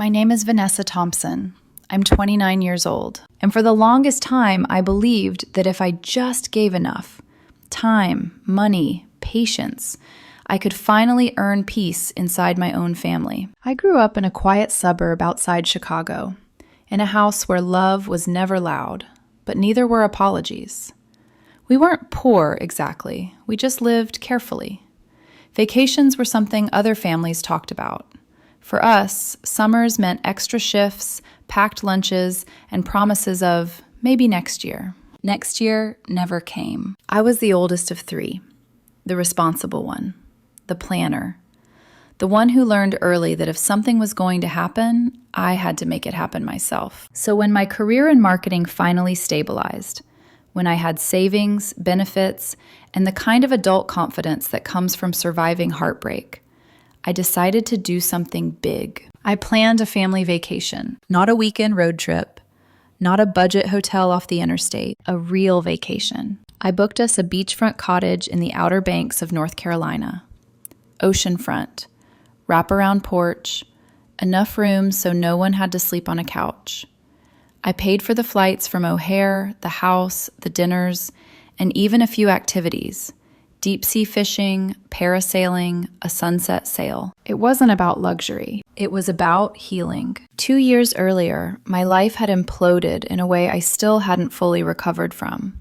My name is Vanessa Thompson. I'm 29 years old. And for the longest time, I believed that if I just gave enough time, money, patience, I could finally earn peace inside my own family. I grew up in a quiet suburb outside Chicago, in a house where love was never loud, but neither were apologies. We weren't poor exactly. We just lived carefully. Vacations were something other families talked about. For us, summers meant extra shifts, packed lunches, and promises of maybe next year. Next year never came. I was the oldest of three, the responsible one, the planner, the one who learned early that if something was going to happen, I had to make it happen myself. So when my career in marketing finally stabilized, when I had savings, benefits, and the kind of adult confidence that comes from surviving heartbreak, I decided to do something big. I planned a family vacation, not a weekend road trip, not a budget hotel off the interstate, a real vacation. I booked us a beachfront cottage in the Outer Banks of North Carolina. Oceanfront, wraparound porch, enough rooms so no one had to sleep on a couch. I paid for the flights from O'Hare, the house, the dinners, and even a few activities. Deep sea fishing, parasailing, a sunset sail. It wasn't about luxury. It was about healing. 2 years earlier, my life had imploded in a way I still hadn't fully recovered from.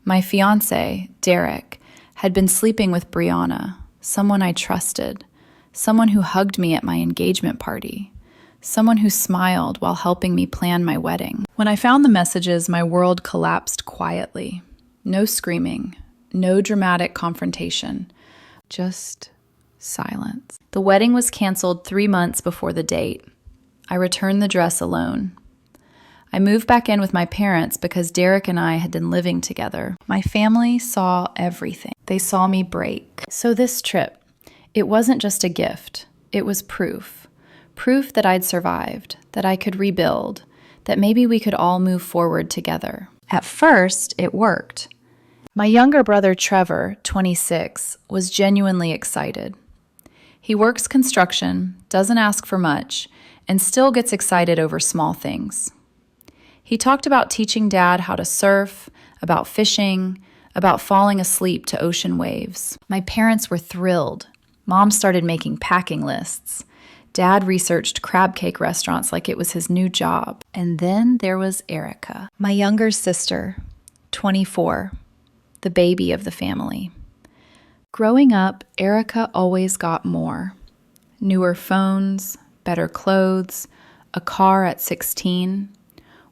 My fiancé, Derek, had been sleeping with Brianna, someone I trusted, someone who hugged me at my engagement party, someone who smiled while helping me plan my wedding. When I found the messages, my world collapsed quietly. No screaming. No dramatic confrontation, just silence. The wedding was canceled 3 months before the date. I returned the dress alone. I moved back in with my parents because Derek and I had been living together. My family saw everything. They saw me break. So this trip, it wasn't just a gift. It was proof. Proof that I'd survived, that I could rebuild, that maybe we could all move forward together. At first, it worked. My younger brother, Trevor, 26, was genuinely excited. He works construction, doesn't ask for much, and still gets excited over small things. He talked about teaching Dad how to surf, about fishing, about falling asleep to ocean waves. My parents were thrilled. Mom started making packing lists. Dad researched crab cake restaurants like it was his new job. And then there was Erica, my younger sister, 24. The baby of the family. Growing up, Erica always got more. Newer phones, better clothes, a car at 16.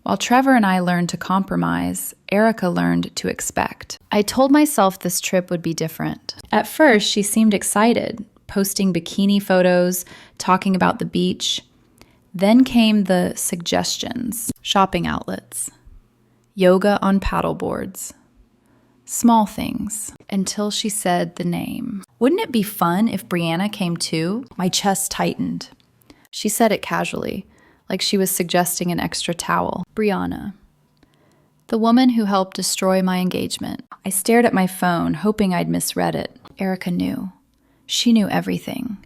While Trevor and I learned to compromise, Erica learned to expect. I told myself this trip would be different. At first, she seemed excited, posting bikini photos, talking about the beach. Then came the suggestions, shopping outlets, yoga on paddle boards. Small things, until she said the name. Wouldn't it be fun if Brianna came too? My chest tightened. She said it casually, like she was suggesting an extra towel. Brianna. The woman who helped destroy my engagement. I stared at my phone, hoping I'd misread it. Erica knew. She knew everything.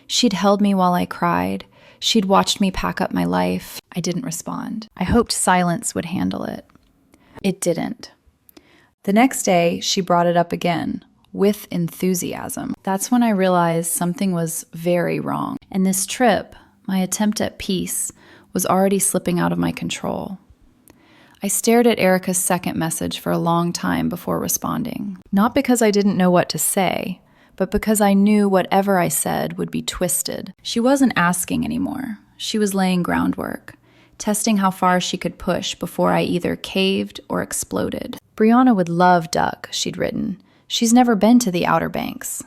She'd held me while I cried. She'd watched me pack up my life. I didn't respond. I hoped silence would handle it. It didn't. The next day, she brought it up again, with enthusiasm. That's when I realized something was very wrong. And this trip, my attempt at peace, was already slipping out of my control. I stared at Erica's second message for a long time before responding. Not because I didn't know what to say, but because I knew whatever I said would be twisted. She wasn't asking anymore. She was laying groundwork, testing how far she could push before I either caved or exploded. Brianna would love duck, she'd written. She's never been to the Outer Banks.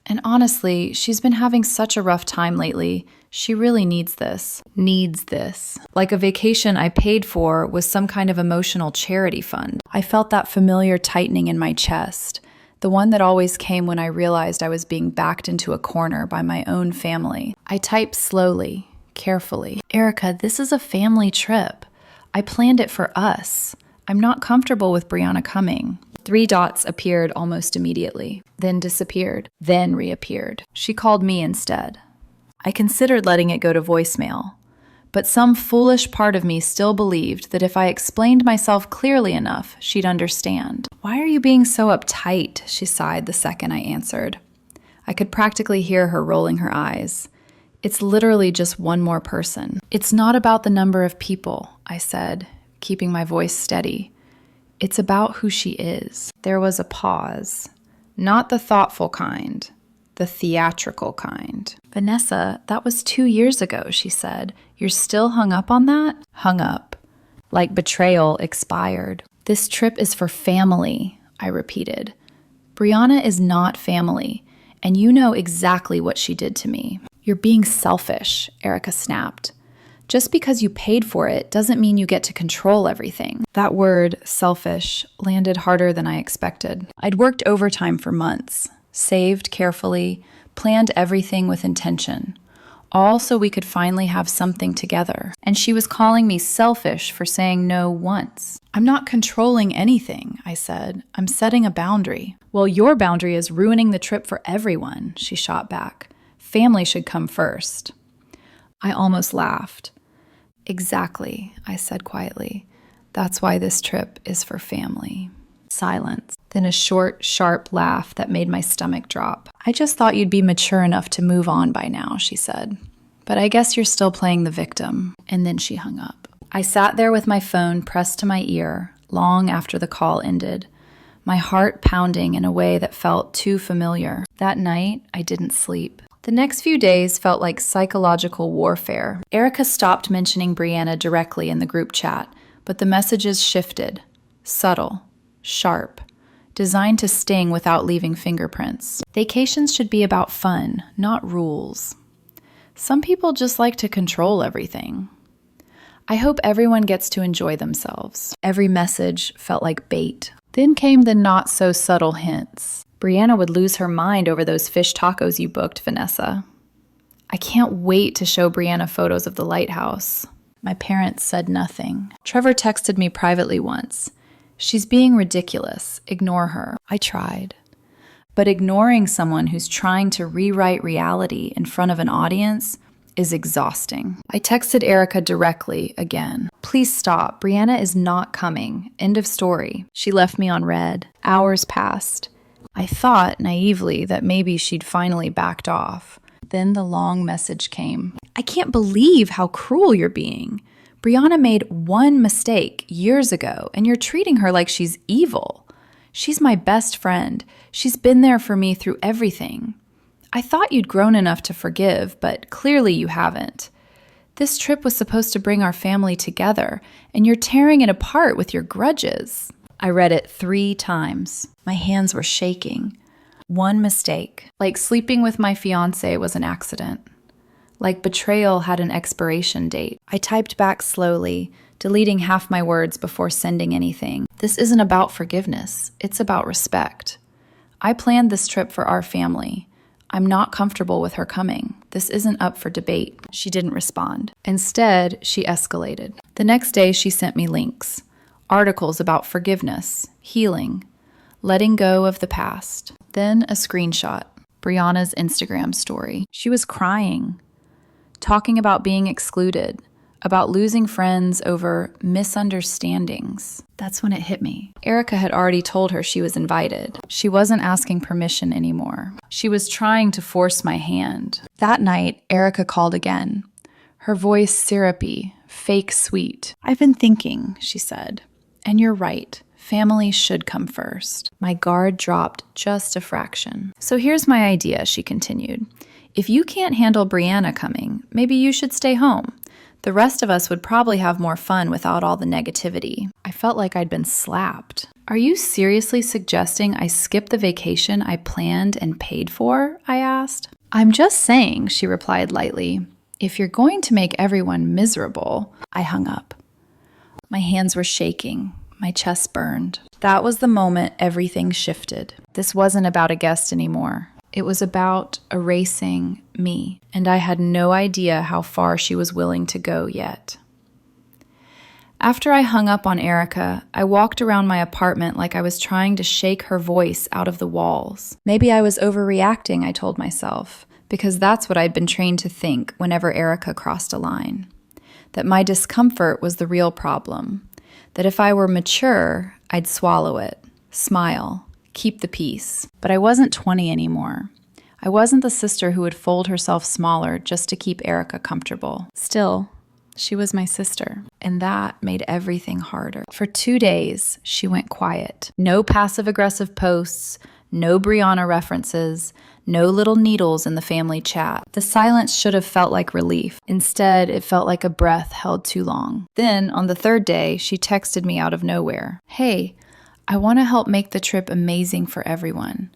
And honestly, she's been having such a rough time lately. She really needs this. Needs this. Like a vacation I paid for was some kind of emotional charity fund. I felt that familiar tightening in my chest, the one that always came when I realized I was being backed into a corner by my own family. I typed slowly, carefully. Erica, this is a family trip. I planned it for us. I'm not comfortable with Brianna coming. 3 dots appeared almost immediately, then disappeared, then reappeared. She called me instead. I considered letting it go to voicemail, But some foolish part of me still believed that if I explained myself clearly enough, she'd understand. "Why are you being so uptight?" she sighed the second I answered. I could practically hear her rolling her eyes. "It's literally just one more person." "It's not about the number of people," I said, keeping my voice steady. "It's about who she is." There was a pause. Not the thoughtful kind, the theatrical kind. "Vanessa, that was 2 years ago," she said. "You're still hung up on that?" Hung up. Like betrayal expired. "This trip is for family," I repeated. "Brianna is not family, and you know exactly what she did to me." "You're being selfish," Erica snapped. "Just because you paid for it doesn't mean you get to control everything." That word, selfish, landed harder than I expected. I'd worked overtime for months, saved carefully, planned everything with intention, all so we could finally have something together. And she was calling me selfish for saying no once. "I'm not controlling anything," I said. "I'm setting a boundary." "Well, your boundary is ruining the trip for everyone," she shot back. "Family should come first." I almost laughed. "Exactly," I said quietly. "That's why this trip is for family." Silence. Then a short, sharp laugh that made my stomach drop. "I just thought you'd be mature enough to move on by now," she said. "But I guess you're still playing the victim." And then she hung up. I sat there with my phone pressed to my ear long after the call ended, my heart pounding in a way that felt too familiar. That night, I didn't sleep. The next few days felt like psychological warfare. Erica stopped mentioning Brianna directly in the group chat, but the messages shifted. Subtle. Sharp. Designed to sting without leaving fingerprints. Vacations should be about fun, not rules. Some people just like to control everything. I hope everyone gets to enjoy themselves. Every message felt like bait. Then came the not-so-subtle hints. "Brianna would lose her mind over those fish tacos you booked, Vanessa." "I can't wait to show Brianna photos of the lighthouse." My parents said nothing. Trevor texted me privately once. "She's being ridiculous. Ignore her." I tried. But ignoring someone who's trying to rewrite reality in front of an audience is exhausting. I texted Erica directly again. "Please stop. Brianna is not coming. End of story." She left me on red. Hours passed. I thought, naively, that maybe she'd finally backed off. Then the long message came. "I can't believe how cruel you're being. Brianna made one mistake years ago, and you're treating her like she's evil. She's my best friend. She's been there for me through everything. I thought you'd grown enough to forgive, but clearly you haven't. This trip was supposed to bring our family together, and you're tearing it apart with your grudges." I read it 3 times. My hands were shaking. One mistake. Like sleeping with my fiancé was an accident. Like betrayal had an expiration date. I typed back slowly, deleting half my words before sending anything. "This isn't about forgiveness. It's about respect. I planned this trip for our family. I'm not comfortable with her coming. This isn't up for debate." She didn't respond. Instead, she escalated. The next day, she sent me links. Articles about forgiveness, healing, letting go of the past. Then a screenshot. Brianna's Instagram story. She was crying, talking about being excluded, about losing friends over misunderstandings. That's when it hit me. Erica had already told her she was invited. She wasn't asking permission anymore. She was trying to force my hand. That night, Erica called again. Her voice syrupy, fake sweet. "I've been thinking," she said. "And you're right. Family should come first." My guard dropped just a fraction. "So here's my idea," she continued. "If you can't handle Brianna coming, maybe you should stay home. The rest of us would probably have more fun without all the negativity." I felt like I'd been slapped. "Are you seriously suggesting I skip the vacation I planned and paid for?" I asked. "I'm just saying," she replied lightly. "If you're going to make everyone miserable." I hung up. My hands were shaking. My chest burned. That was the moment everything shifted. This wasn't about a guest anymore. It was about erasing me, and I had no idea how far she was willing to go yet. After I hung up on Erica, I walked around my apartment like I was trying to shake her voice out of the walls. Maybe I was overreacting, I told myself, because that's what I'd been trained to think whenever Erica crossed a line. that my discomfort was the real problem, that if I were mature, I'd swallow it, smile, keep the peace. But I wasn't 20 anymore. I wasn't the sister who would fold herself smaller just to keep Erica comfortable. Still, she was my sister, and that made everything harder. For 2 days, she went quiet. No passive-aggressive posts, no Brianna references, no little needles in the family chat. The silence should have felt like relief. Instead, it felt like a breath held too long. Then, on the 3rd day, she texted me out of nowhere. "Hey, I want to help make the trip amazing for everyone.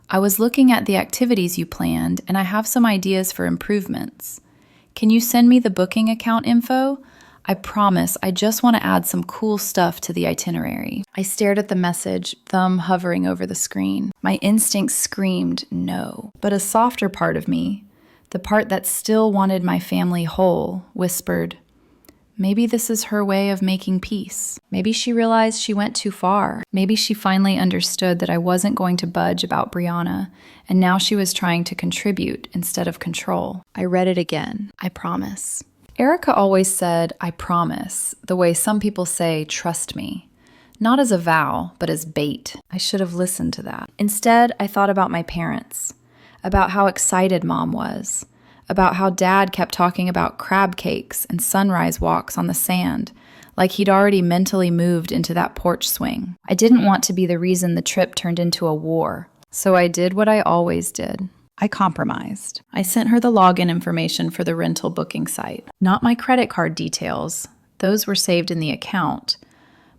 I was looking at the activities you planned, and I have some ideas for improvements. Can you send me the booking account info? I promise I just want to add some cool stuff to the itinerary." I stared at the message, thumb hovering over the screen. My instincts screamed no, but a softer part of me, the part that still wanted my family whole, whispered, maybe this is her way of making peace. Maybe she realized she went too far. Maybe she finally understood that I wasn't going to budge about Brianna, and now she was trying to contribute instead of control. I read it again. I promise. Erica always said, I promise, the way some people say, trust me. Not as a vow, but as bait. I should have listened to that. Instead, I thought about my parents, about how excited Mom was, about how Dad kept talking about crab cakes and sunrise walks on the sand, like he'd already mentally moved into that porch swing. I didn't want to be the reason the trip turned into a war, so I did what I always did. I compromised. I sent her the login information for the rental booking site. Not my credit card details. Those were saved in the account.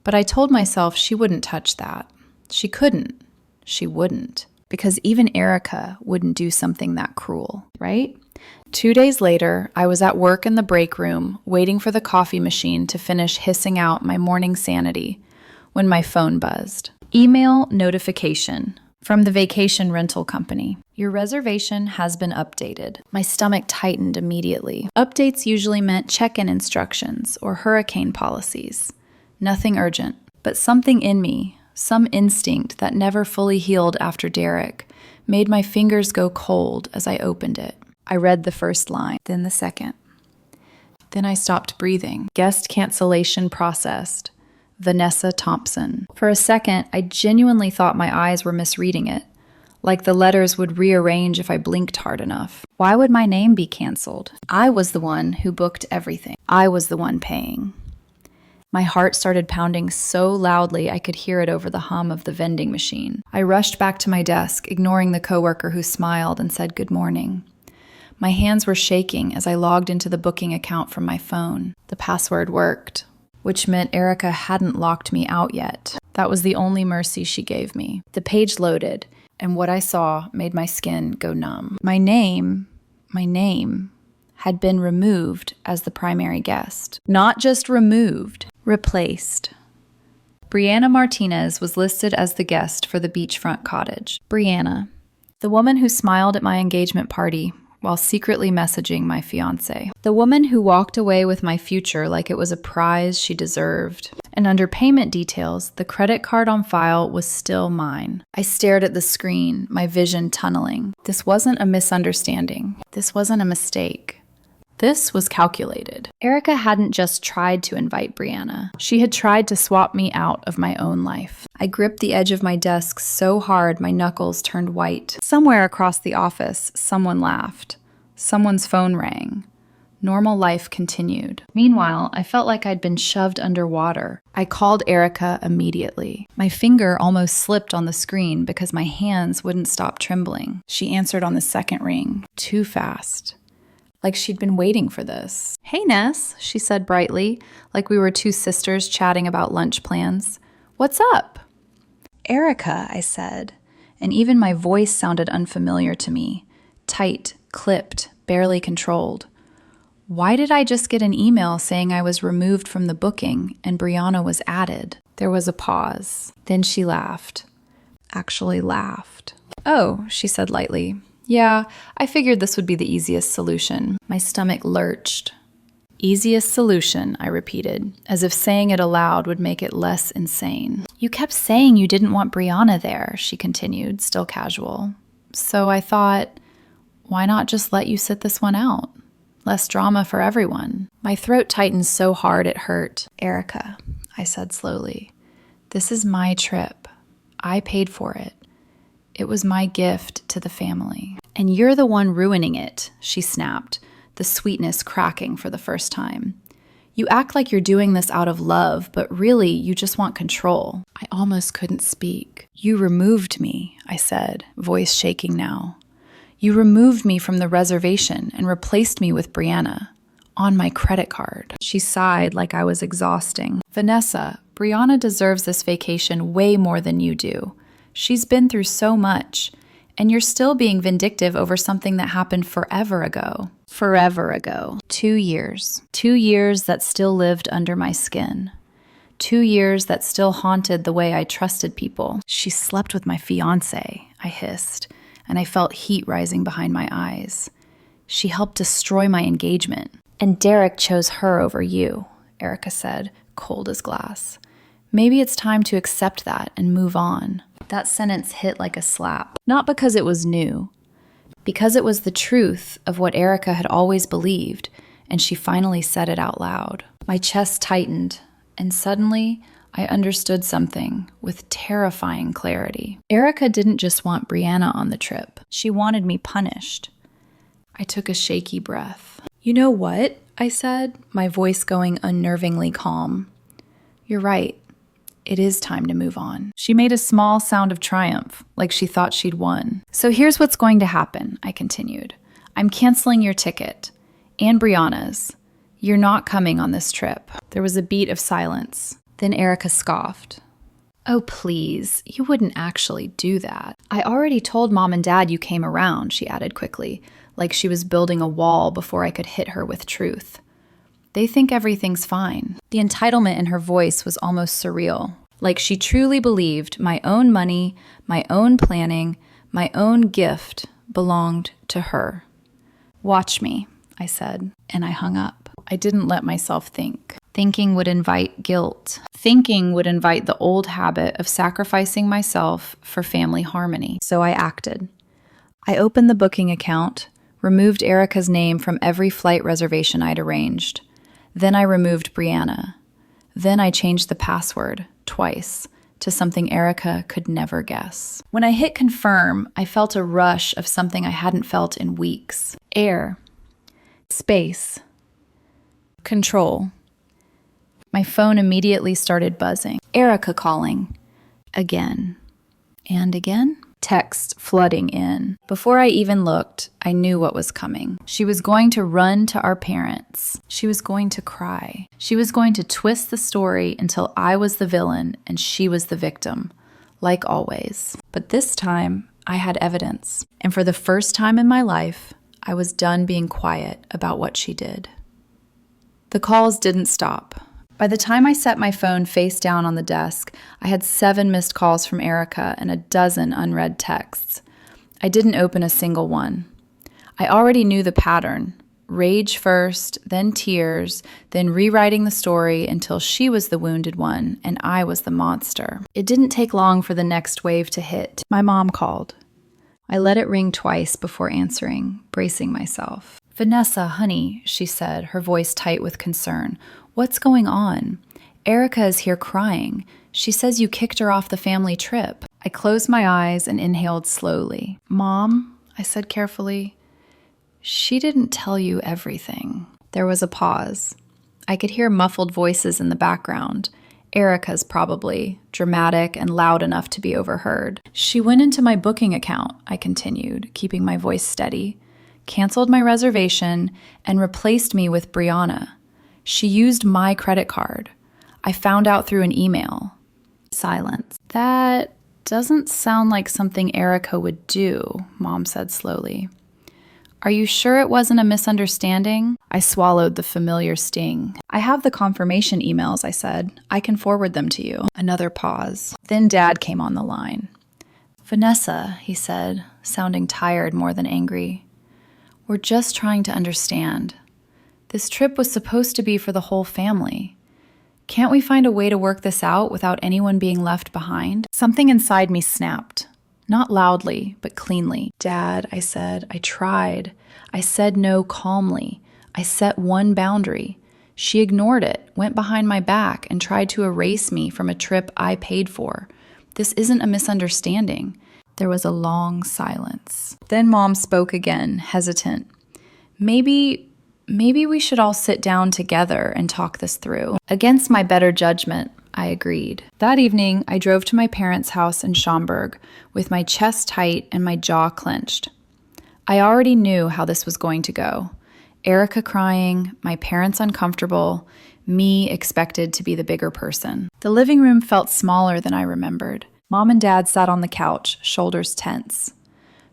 But I told myself she wouldn't touch that. She couldn't. She wouldn't. Because even Erica wouldn't do something that cruel, right? 2 days later, I was at work in the break room, waiting for the coffee machine to finish hissing out my morning sanity, when my phone buzzed. Email notification from the vacation rental company. Your reservation has been updated. My stomach tightened immediately. Updates usually meant check-in instructions or hurricane policies. Nothing urgent, but something in me, some instinct that never fully healed after Derek, made my fingers go cold as I opened it. I read the first line, then the second. Then I stopped breathing. Guest cancellation processed. Vanessa Thompson. For a second, I genuinely thought my eyes were misreading it, like the letters would rearrange if I blinked hard enough. Why would my name be canceled? I was the one who booked everything. I was the one paying. My heart started pounding so loudly I could hear it over the hum of the vending machine. I rushed back to my desk, ignoring the coworker who smiled and said good morning. My hands were shaking as I logged into the booking account from my phone. The password worked, which meant Erica hadn't locked me out yet. That was the only mercy she gave me. The page loaded, and what I saw made my skin go numb. My name had been removed as the primary guest. Not just removed, replaced. Brianna Martinez was listed as the guest for the beachfront cottage. Brianna, the woman who smiled at my engagement party while secretly messaging my fiancé. The woman who walked away with my future like it was a prize she deserved. And under payment details, the credit card on file was still mine. I stared at the screen, my vision tunneling. This wasn't a misunderstanding. This wasn't a mistake. This was calculated. Erica hadn't just tried to invite Brianna. She had tried to swap me out of my own life. I gripped the edge of my desk so hard my knuckles turned white. Somewhere across the office, someone laughed. Someone's phone rang. Normal life continued. Meanwhile, I felt like I'd been shoved underwater. I called Erica immediately. My finger almost slipped on the screen because my hands wouldn't stop trembling. She answered on the second ring. Too fast. Like she'd been waiting for this. "Hey, Ness," she said brightly, like we were two sisters chatting about lunch plans. "What's up?" "Erica," I said, and even my voice sounded unfamiliar to me. Tight, clipped, barely controlled. Why did I just get an email saying I was removed from the booking and Brianna was added? There was a pause. Then she laughed. Actually laughed. "Oh," she said lightly. "Yeah, I figured this would be the easiest solution." My stomach lurched. "Easiest solution," I repeated, as if saying it aloud would make it less insane. "You kept saying you didn't want Brianna there," she continued, still casual. "So I thought, why not just let you sit this one out? less drama for everyone. My throat tightened so hard it hurt. Erica, I said slowly, this is my trip. I paid for it. It was my gift to the family. And you're the one ruining it, she snapped, the sweetness cracking for the first time. You act like you're doing this out of love, but really you just want control. I almost couldn't speak. You removed me, I said, voice shaking now. You removed me from the reservation and replaced me with Brianna on my credit card. She sighed like I was exhausting. Vanessa, Brianna deserves this vacation way more than you do. She's been through so much, and you're still being vindictive over something that happened forever ago. Forever ago. 2 years. 2 years that still lived under my skin. 2 years that still haunted the way I trusted people. She slept with my fiancé, I hissed, and I felt heat rising behind my eyes. She helped destroy my engagement. And Derek chose her over you, Erica said, cold as glass. Maybe it's time to accept that and move on. That sentence hit like a slap. Not because it was new, because it was the truth of what Erica had always believed, and she finally said it out loud. My chest tightened, and suddenly I understood something with terrifying clarity. Erica didn't just want Brianna on the trip. She wanted me punished. I took a shaky breath. You know what? I said, my voice going unnervingly calm. You're right. It is time to move on. She made a small sound of triumph, like she thought she'd won. So here's what's going to happen, I continued. I'm canceling your ticket. And Brianna's. You're not coming on this trip. There was a beat of silence. Then Erica scoffed. Oh, please. You wouldn't actually do that. I already told Mom and Dad you came around, she added quickly, like she was building a wall before I could hit her with truth. They think everything's fine. The entitlement in her voice was almost surreal, like she truly believed my own money, my own planning, my own gift belonged to her. Watch me, I said, and I hung up. I didn't let myself think. Thinking would invite guilt. Thinking would invite the old habit of sacrificing myself for family harmony. So I acted. I opened the booking account, removed Erica's name from every flight reservation I'd arranged. Then I removed Brianna. Then I changed the password, twice, to something Erica could never guess. When I hit confirm, I felt a rush of something I hadn't felt in weeks. Air. Space. Control. My phone immediately started buzzing. Erica calling. Again. And again? Text flooding in. Before I even looked, I knew what was coming. She was going to run to our parents. She was going to cry. She was going to twist the story until I was the villain and she was the victim, like always. But this time, I had evidence. And for the first time in my life, I was done being quiet about what she did. The calls didn't stop. By the time I set my phone face down on the desk, I had 7 missed calls from Erica and a dozen unread texts. I didn't open a single one. I already knew the pattern. Rage first, then tears, then rewriting the story until she was the wounded one and I was the monster. It didn't take long for the next wave to hit. My mom called. I let it ring twice before answering, bracing myself. Vanessa, honey, she said, her voice tight with concern. What's going on? Erica is here crying. She says you kicked her off the family trip. I closed my eyes and inhaled slowly. Mom, I said carefully, she didn't tell you everything. There was a pause. I could hear muffled voices in the background. Erica's probably, dramatic and loud enough to be overheard. She went into my booking account, I continued, keeping my voice steady, canceled my reservation, and replaced me with Brianna. She used my credit card. I found out through an email. Silence. That doesn't sound like something Erica would do, Mom said slowly. Are you sure it wasn't a misunderstanding? I swallowed the familiar sting. I have the confirmation emails, I said. I can forward them to you. Another pause. Then Dad came on the line. Vanessa, he said, sounding tired more than angry. We're just trying to understand. This trip was supposed to be for the whole family. Can't we find a way to work this out without anyone being left behind? Something inside me snapped. Not loudly, but cleanly. Dad, I said, I tried. I said no calmly. I set one boundary. She ignored it, went behind my back, and tried to erase me from a trip I paid for. This isn't a misunderstanding. There was a long silence. Then Mom spoke again, hesitant. Maybe we should all sit down together and talk this through. Against my better judgment, I agreed. That evening, I drove to my parents' house in Schaumburg with my chest tight and my jaw clenched. I already knew how this was going to go. Erica crying, my parents uncomfortable, me expected to be the bigger person. The living room felt smaller than I remembered. Mom and Dad sat on the couch, shoulders tense.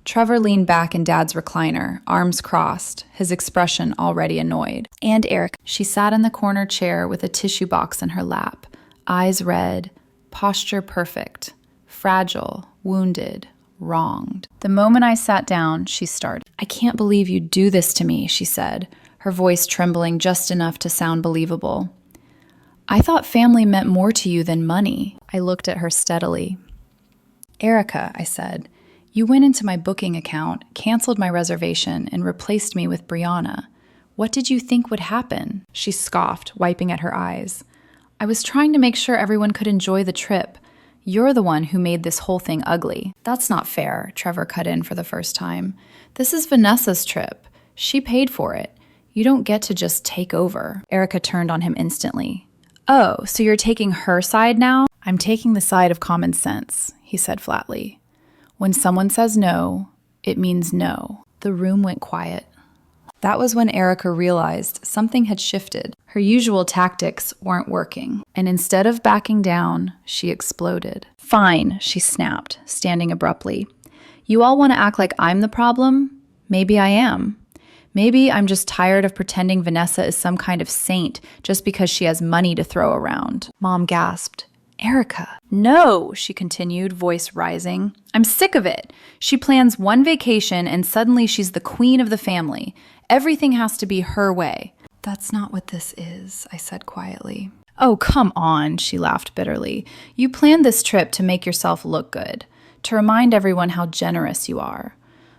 Trevor leaned back in Dad's recliner, arms crossed, his expression already annoyed. And Erica. She sat in the corner chair with a tissue box in her lap, eyes red, posture perfect, fragile, wounded, wronged. The moment I sat down, she started. I can't believe you'd do this to me, she said, her voice trembling just enough to sound believable. I thought family meant more to you than money. I looked at her steadily. Erica, I said, you went into my booking account, canceled my reservation, and replaced me with Brianna. What did you think would happen? She scoffed, wiping at her eyes. I was trying to make sure everyone could enjoy the trip. You're the one who made this whole thing ugly. That's not fair, Trevor cut in for the first time. This is Vanessa's trip. She paid for it. You don't get to just take over. Erica turned on him instantly. Oh, so you're taking her side now? I'm taking the side of common sense, he said flatly. When someone says no, it means no. The room went quiet. That was when Erica realized something had shifted. Her usual tactics weren't working, and instead of backing down, she exploded. Fine, she snapped, standing abruptly. You all want to act like I'm the problem? Maybe I am. Maybe I'm just tired of pretending Vanessa is some kind of saint just because she has money to throw around. Mom gasped. Erica. No, she continued, voice rising. I'm sick of it. She plans one vacation and suddenly she's the queen of the family. Everything has to be her way. That's not what this is, I said quietly. Oh, come on, she laughed bitterly. You planned this trip to make yourself look good, to remind everyone how generous you are.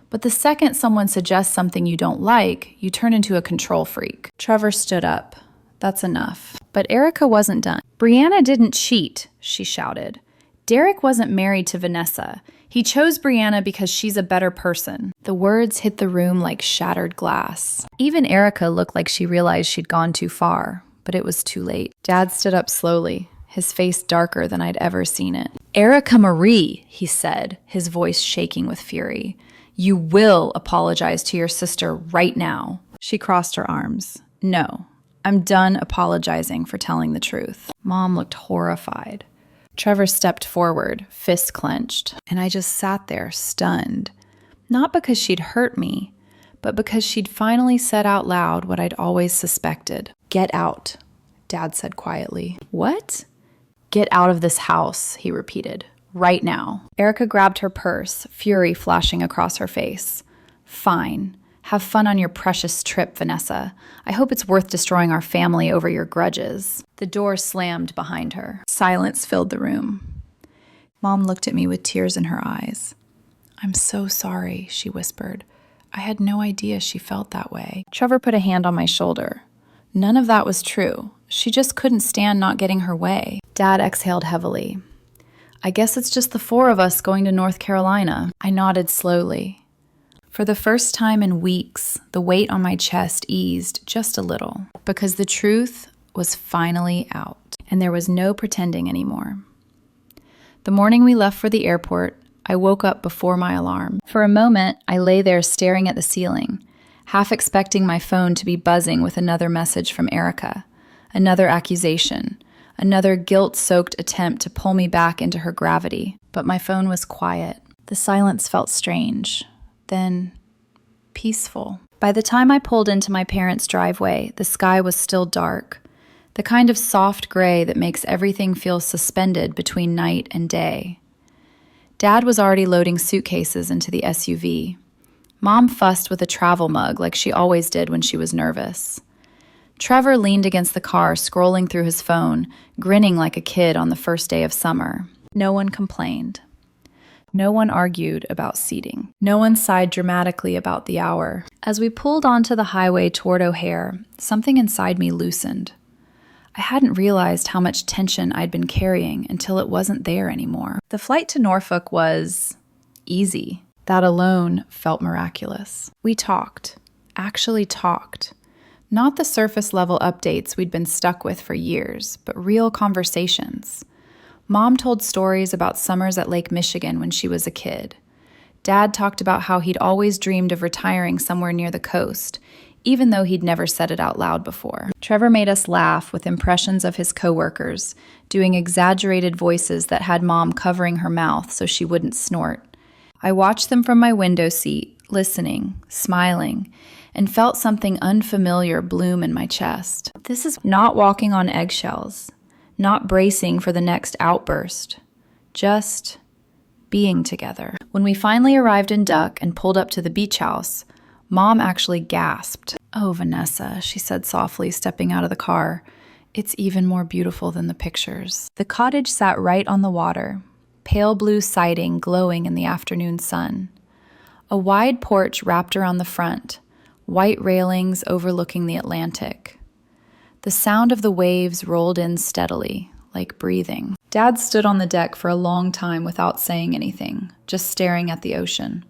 But the second someone suggests something you don't like, you turn into a control freak. Trevor stood up. That's enough. But Erica wasn't done. Brianna didn't cheat, she shouted. Derek wasn't married to Vanessa. He chose Brianna because she's a better person. The words hit the room like shattered glass. Even Erica looked like she realized she'd gone too far, but it was too late. Dad stood up slowly, his face darker than I'd ever seen it. Erica Marie, he said, his voice shaking with fury. You will apologize to your sister right now. She crossed her arms. No. I'm done apologizing for telling the truth. Mom looked horrified. Trevor stepped forward, fists clenched, and I just sat there, stunned. Not because she'd hurt me, but because she'd finally said out loud what I'd always suspected. Get out, Dad said quietly. What? Get out of this house, he repeated. Right now. Erica grabbed her purse, fury flashing across her face. Fine. Have fun on your precious trip, Vanessa. I hope it's worth destroying our family over your grudges. The door slammed behind her. Silence filled the room. Mom looked at me with tears in her eyes. I'm so sorry, she whispered. I had no idea she felt that way. Trevor put a hand on my shoulder. None of that was true. She just couldn't stand not getting her way. Dad exhaled heavily. I guess it's just the four of us going to North Carolina. I nodded slowly. For the first time in weeks, the weight on my chest eased just a little, because the truth was finally out, and there was no pretending anymore. The morning we left for the airport, I woke up before my alarm. For a moment, I lay there staring at the ceiling, half expecting my phone to be buzzing with another message from Erica, another accusation, another guilt-soaked attempt to pull me back into her gravity. But my phone was quiet. The silence felt strange. Then peaceful. By the time I pulled into my parents' driveway, the sky was still dark, the kind of soft gray that makes everything feel suspended between night and day. Dad was already loading suitcases into the SUV. Mom fussed with a travel mug like she always did when she was nervous. Trevor leaned against the car, scrolling through his phone, grinning like a kid on the first day of summer. No one complained. No one argued about seating. No one sighed dramatically about the hour. As we pulled onto the highway toward O'Hare, something inside me loosened. I hadn't realized how much tension I'd been carrying until it wasn't there anymore. The flight to Norfolk was easy. That alone felt miraculous. We talked. Actually talked. Not the surface level updates we'd been stuck with for years, but real conversations. Mom told stories about summers at Lake Michigan when she was a kid. Dad talked about how he'd always dreamed of retiring somewhere near the coast, even though he'd never said it out loud before. Trevor made us laugh with impressions of his coworkers, doing exaggerated voices that had Mom covering her mouth so she wouldn't snort. I watched them from my window seat, listening, smiling, and felt something unfamiliar bloom in my chest. This is not walking on eggshells, not bracing for the next outburst, just being together. When we finally arrived in Duck and pulled up to the beach house, Mom actually gasped. "Oh, Vanessa," she said softly, stepping out of the car. "It's even more beautiful than the pictures." The cottage sat right on the water, pale blue siding glowing in the afternoon sun. A wide porch wrapped around the front, white railings overlooking the Atlantic. The sound of the waves rolled in steadily, like breathing. Dad stood on the deck for a long time without saying anything, just staring at the ocean.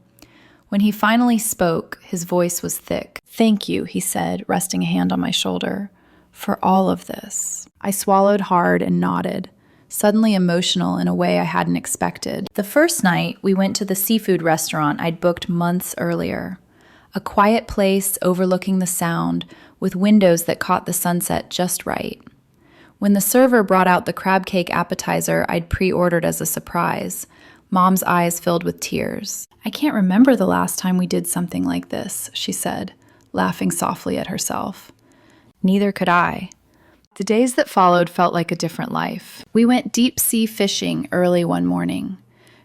When he finally spoke, his voice was thick. "Thank you," he said, resting a hand on my shoulder, "for all of this." I swallowed hard and nodded, suddenly emotional in a way I hadn't expected. The first night, we went to the seafood restaurant I'd booked months earlier. A quiet place overlooking the Sound, with windows that caught the sunset just right. When the server brought out the crab cake appetizer I'd pre-ordered as a surprise, Mom's eyes filled with tears. "I can't remember the last time we did something like this," she said, laughing softly at herself. Neither could I. The days that followed felt like a different life. We went deep-sea fishing early one morning.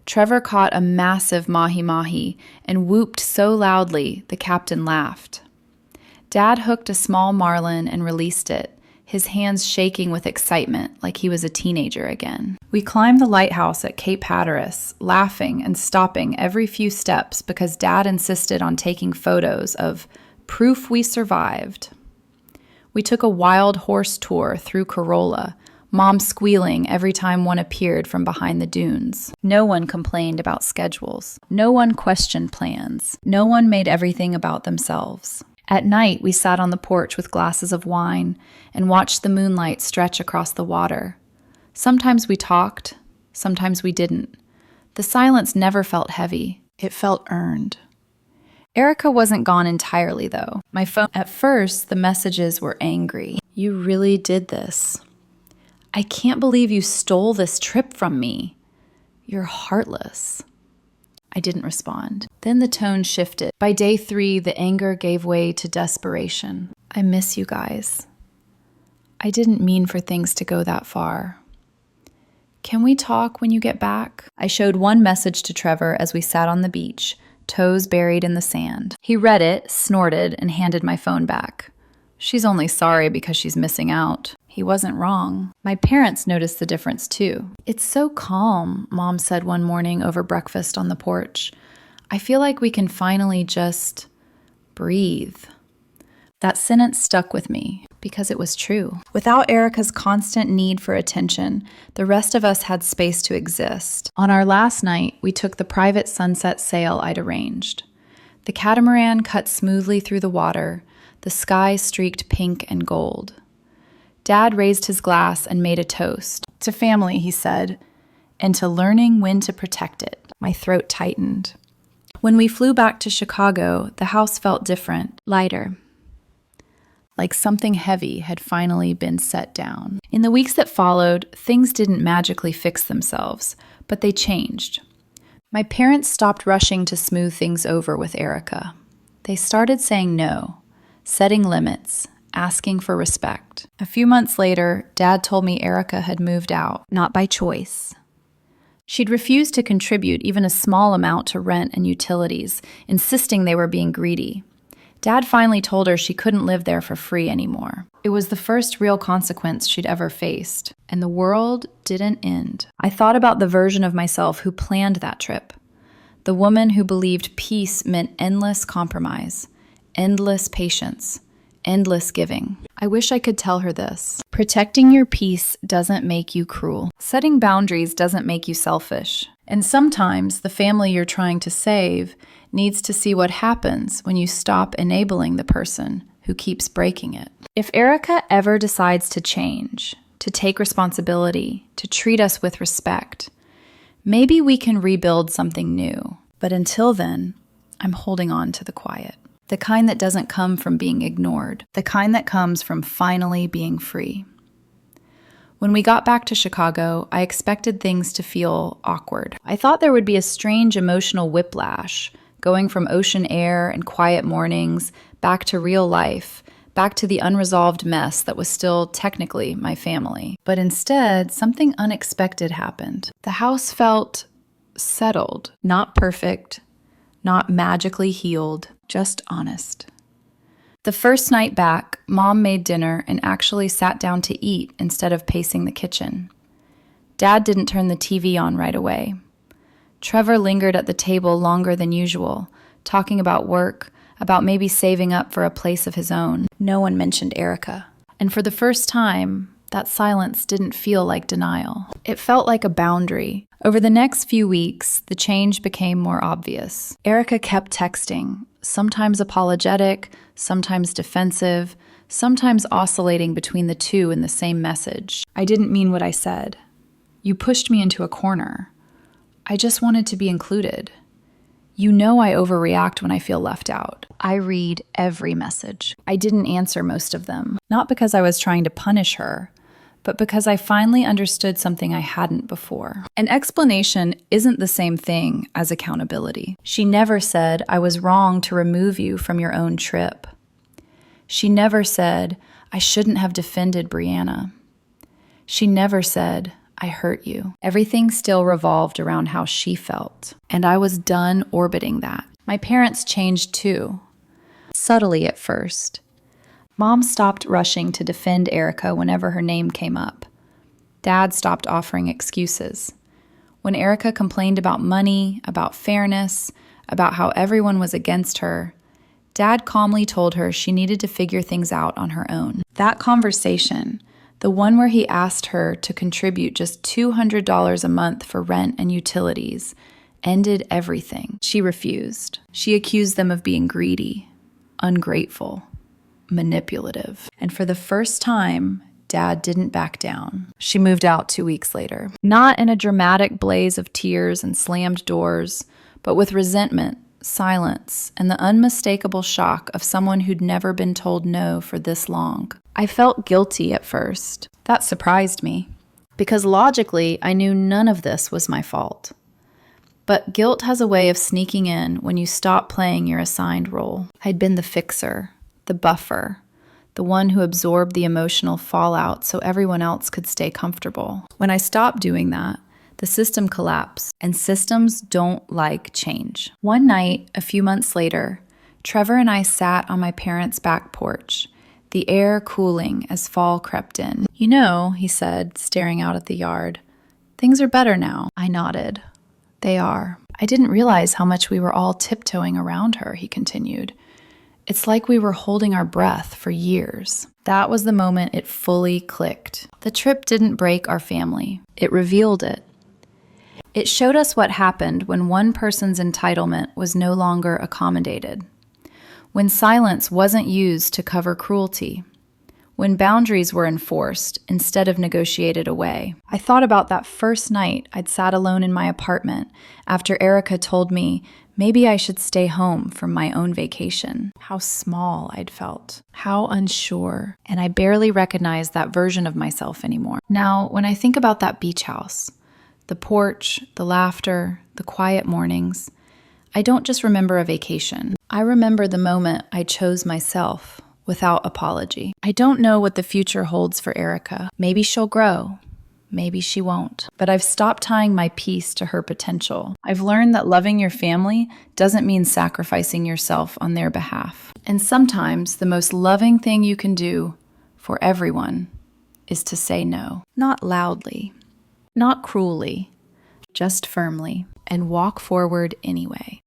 Trevor caught a massive mahi-mahi and whooped so loudly the captain laughed. Dad hooked a small marlin and released it, his hands shaking with excitement like he was a teenager again. We climbed the lighthouse at Cape Hatteras, laughing and stopping every few steps because Dad insisted on taking photos of proof we survived. We took a wild horse tour through Corolla, Mom squealing every time one appeared from behind the dunes. No one complained about schedules. No one questioned plans. No one made everything about themselves. At night, we sat on the porch with glasses of wine and watched the moonlight stretch across the water. Sometimes we talked, sometimes we didn't. The silence never felt heavy. It felt earned. Erica wasn't gone entirely, though. My phone. At first, the messages were angry. "You really did this. I can't believe you stole this trip from me. You're heartless." I didn't respond. Then the tone shifted. By day 3, the anger gave way to desperation. "I miss you guys. I didn't mean for things to go that far. Can we talk when you get back?" I showed one message to Trevor as we sat on the beach, toes buried in the sand. He read it, snorted, and handed my phone back. "She's only sorry because she's missing out." He wasn't wrong. My parents noticed the difference too. "It's so calm," Mom said one morning over breakfast on the porch. "I feel like we can finally just breathe." That sentence stuck with me because it was true. Without Erica's constant need for attention, the rest of us had space to exist. On our last night, we took the private sunset sail I'd arranged. The catamaran cut smoothly through the water, the sky streaked pink and gold. Dad raised his glass and made a toast. "To family," he said, "and to learning when to protect it." My throat tightened. When we flew back to Chicago, the house felt different, lighter. Like something heavy had finally been set down. In the weeks that followed, things didn't magically fix themselves, but they changed. My parents stopped rushing to smooth things over with Erica. They started saying no, setting limits, asking for respect. A few months later, Dad told me Erica had moved out, not by choice. She'd refused to contribute even a small amount to rent and utilities, insisting they were being greedy. Dad finally told her she couldn't live there for free anymore. It was the first real consequence she'd ever faced, and the world didn't end. I thought about the version of myself who planned that trip, The woman who believed peace meant endless compromise, endless patience, endless giving. I wish I could tell her this. Protecting your peace doesn't make you cruel. Setting boundaries doesn't make you selfish. And sometimes the family you're trying to save needs to see what happens when you stop enabling the person who keeps breaking it. If Erica ever decides to change, to take responsibility, to treat us with respect, maybe we can rebuild something new. But until then, I'm holding on to the quiet. The kind that doesn't come from being ignored. The kind that comes from finally being free. When we got back to Chicago, I expected things to feel awkward. I thought there would be a strange emotional whiplash, going from ocean air and quiet mornings back to real life, back to the unresolved mess that was still technically my family. But instead, something unexpected happened. The house felt settled, not perfect, not magically healed, just honest. The first night back, Mom made dinner and actually sat down to eat instead of pacing the kitchen. Dad didn't turn the TV on right away. Trevor lingered at the table longer than usual, talking about work, about maybe saving up for a place of his own. No one mentioned Erica. And for the first time, that silence didn't feel like denial. It felt like a boundary. Over the next few weeks, the change became more obvious. Erica kept texting, sometimes apologetic, sometimes defensive, sometimes oscillating between the two in the same message. I didn't mean what I said. You pushed me into a corner. I just wanted to be included. You know I overreact when I feel left out. I read every message. I didn't answer most of them, not because I was trying to punish her, but because I finally understood something I hadn't before. An explanation isn't the same thing as accountability. She never said, I was wrong to remove you from your own trip. She never said, I shouldn't have defended Brianna. She never said, I hurt you. Everything still revolved around how she felt, and I was done orbiting that. My parents changed too, subtly at first. Mom stopped rushing to defend Erica whenever her name came up. Dad stopped offering excuses. When Erica complained about money, about fairness, about how everyone was against her, Dad calmly told her she needed to figure things out on her own. That conversation, the one where he asked her to contribute just $200 a month for rent and utilities, ended everything. She refused. She accused them of being greedy, ungrateful, manipulative. And for the first time, Dad didn't back down. She moved out 2 weeks later. Not in a dramatic blaze of tears and slammed doors, but with resentment, silence, and the unmistakable shock of someone who'd never been told no for this long. I felt guilty at first. That surprised me, because logically, I knew none of this was my fault. But guilt has a way of sneaking in when you stop playing your assigned role. I'd been the fixer, the buffer, the one who absorbed the emotional fallout so everyone else could stay comfortable. When I stopped doing that, the system collapsed, and systems don't like change. One night, a few months later, Trevor and I sat on my parents' back porch, the air cooling as fall crept in. You know, he said, staring out at the yard, things are better now. I nodded. They are. I didn't realize how much we were all tiptoeing around her, he continued. It's like we were holding our breath for years. That was the moment it fully clicked. The trip didn't break our family. It revealed it. It showed us what happened when one person's entitlement was no longer accommodated, when silence wasn't used to cover cruelty, when boundaries were enforced instead of negotiated away. I thought about that first night I'd sat alone in my apartment after Erica told me maybe I should stay home from my own vacation. How small I'd felt, how unsure, and I barely recognized that version of myself anymore. Now, when I think about that beach house, the porch, the laughter, the quiet mornings, I don't just remember a vacation. I remember the moment I chose myself without apology. I don't know what the future holds for Erica. Maybe she'll grow. Maybe she won't. But I've stopped tying my peace to her potential. I've learned that loving your family doesn't mean sacrificing yourself on their behalf. And sometimes the most loving thing you can do for everyone is to say no. Not loudly, not cruelly, just firmly. and walk forward anyway.